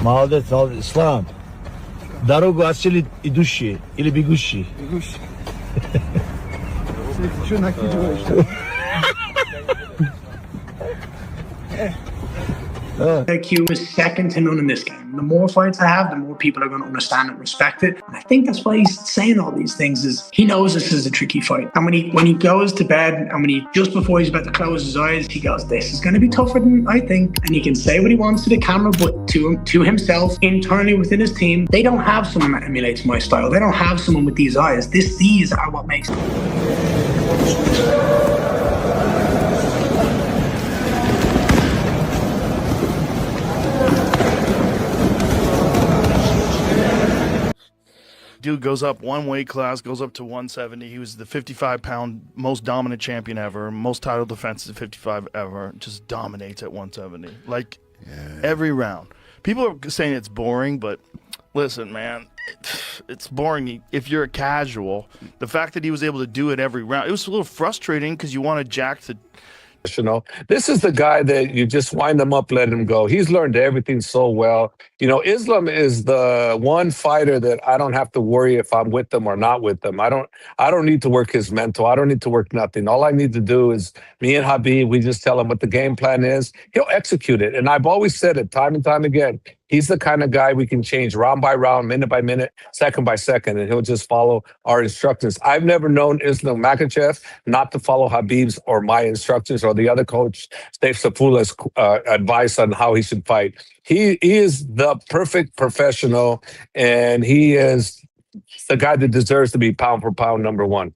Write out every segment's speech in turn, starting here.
Молодец, молодец. Ислам, дорогу отсюда идущие или бегущие? Бегущий. Что накидываешь? IQ is second to none in this game. The more fights I have, the more people are going to understand and respect it. And I think that's why he's saying all these things. Is he knows this is a tricky fight, and when he goes to bed, and when he just before he's about to close his eyes, he goes, "This is going to be tougher than I think." And he can say what he wants to the camera, but to himself, internally within his team, they don't have someone that emulates my style. They don't have someone with these eyes. These are what makes. Dude goes up one weight class, goes up to 170. He was the 55-pound most dominant champion ever, most title defenses at 55 ever. Just dominates at 170, like every round. People are saying it's boring, but listen, man, it's boring if you're a casual. The fact that he was able to do it every round, it was a little frustrating because you wanted Jack to. This is the guy that you just wind him up, let him go. He's learned everything so well. Islam is the one fighter that I don't have to worry if I'm with them or not with them. I don't need to work his mental. I don't need to work nothing. All I need to do is me and Khabib, we just tell him what the game plan is. He'll execute it. And I've always said it time and time again. He's the kind of guy we can change round by round, minute by minute, second by second, and he'll just follow our instructions. I've never known Islam Makhachev not to follow Khabib's or my instructions or the other coach, Dave Sapula's advice on how he should fight. He is the perfect professional, and he is the guy that deserves to be pound for pound number one.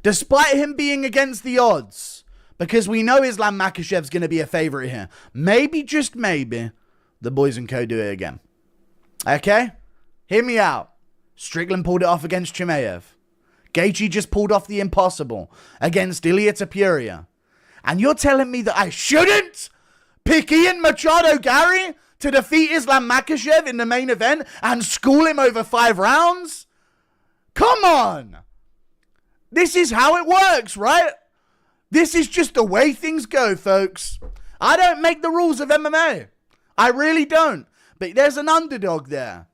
Despite him being against the odds, because we know Islam Makhachev's going to be a favorite here, maybe, just maybe, the Boys and Co do it again. Okay? Hear me out. Strickland pulled it off against Chimaev. Gaethje just pulled off the impossible against Ilia Topuria. And you're telling me that I shouldn't pick Ian Machado Gary to defeat Islam Makhachev in the main event and school him over 5 rounds? Come on! This is how it works, right? This is just the way things go, folks. I don't make the rules of MMA. I really don't. But there's an underdog there.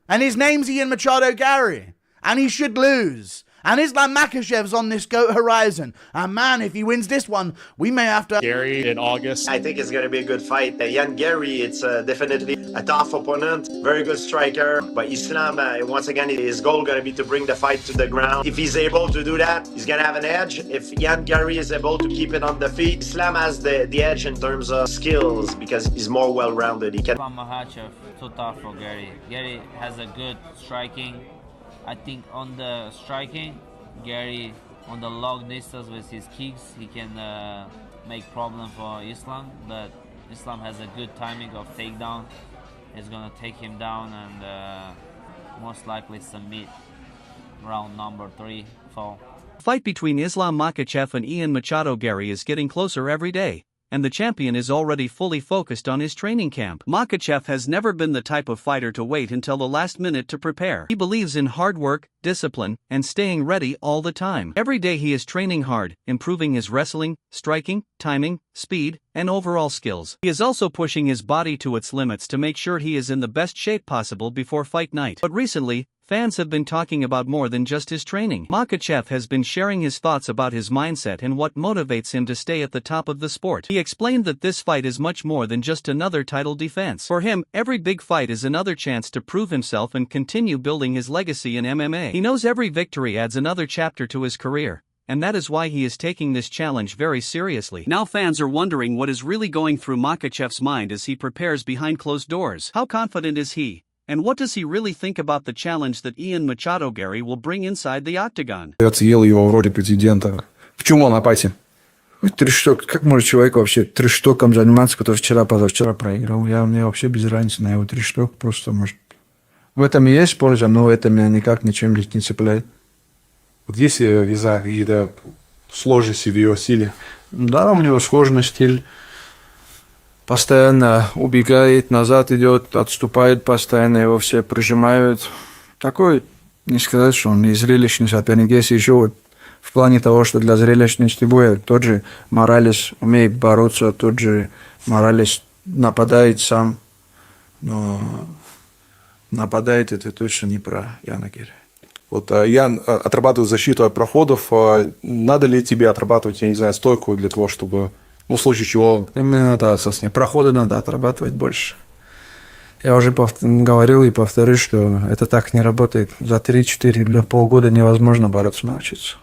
And his name's Ian Machado Gary. And he should lose. And Islam Makhachev's on this GOAT horizon. And man, if he wins this one, we may have to... Gary in August. I think it's going to be a good fight. Ian Gary, it's definitely a tough opponent. Very good striker. But Islam, once again, his goal going to be to bring the fight to the ground. If he's able to do that, he's going to have an edge. If Ian Gary is able to keep it on the feet, Islam has the edge in terms of skills because he's more well-rounded. He can... Makhachev, too tough for Gary. Gary has a good striking. I think on the striking, Gary on the long distance with his kicks, he can make problem for Islam. But Islam has a good timing of takedown. He's gonna take him down and most likely submit round number 3, 4. The fight between Islam Makhachev and Ian Machado Gary is getting closer every day, and the champion is already fully focused on his training camp. Makhachev has never been the type of fighter to wait until the last minute to prepare. He believes in hard work, discipline, and staying ready all the time. Every day he is training hard, improving his wrestling, striking, timing, speed, and overall skills. He is also pushing his body to its limits to make sure he is in the best shape possible before fight night. But recently, fans have been talking about more than just his training. Makhachev has been sharing his thoughts about his mindset and what motivates him to stay at the top of the sport. He explained that this fight is much more than just another title defense. For him, every big fight is another chance to prove himself and continue building his legacy in MMA. He knows every victory adds another chapter to his career, and that is why he is taking this challenge very seriously. Now fans are wondering what is really going through Makhachev's mind as he prepares behind closed doors. How confident is he? And what does he really think about the challenge that Ian Machado Gary will bring inside the octagon? Я съел его в роли президента. В чем он опасен? 3 штук. Как может человек вообще 3 штукам заниматься, который вчера, позавчера проиграл? Мне вообще без разницы на его 3 штук. Просто может... В этом и есть польза, но это меня никак ничем не цепляет. Вот есть виза какие-то сложности в его стиле? Да, у него сложный стиль. Постоянно убегает, назад идет, отступает постоянно, его все прижимают. Такой, не сказать, что он и зрелищный соперник. Есть еще вот в плане того, что для зрелищности боя тот же Моралес умеет бороться, тот же Моралес нападает сам. Но нападает это точно не про Яна Герри. Вот Ян отрабатывает защиту от проходов. Надо ли тебе отрабатывать, я не знаю, стойку для того, чтобы, ну, в случае чего... Именно да, собственно, проходы надо отрабатывать больше. Я уже говорил и повторюсь, что это так не работает. За 3-4 для полгода невозможно бороться научиться.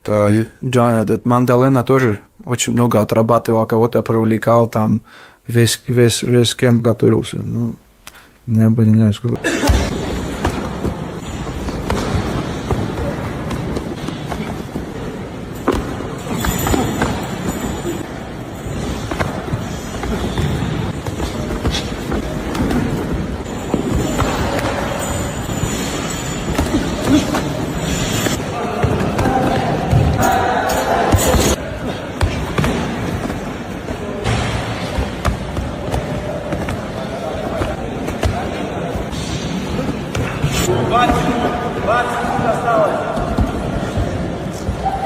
Джон, этот Мандалена тоже очень много отрабатывал, кого-то привлекал, там весь кемп готовился. Ну, я бы не знаю, сколько.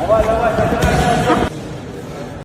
Давай, давай,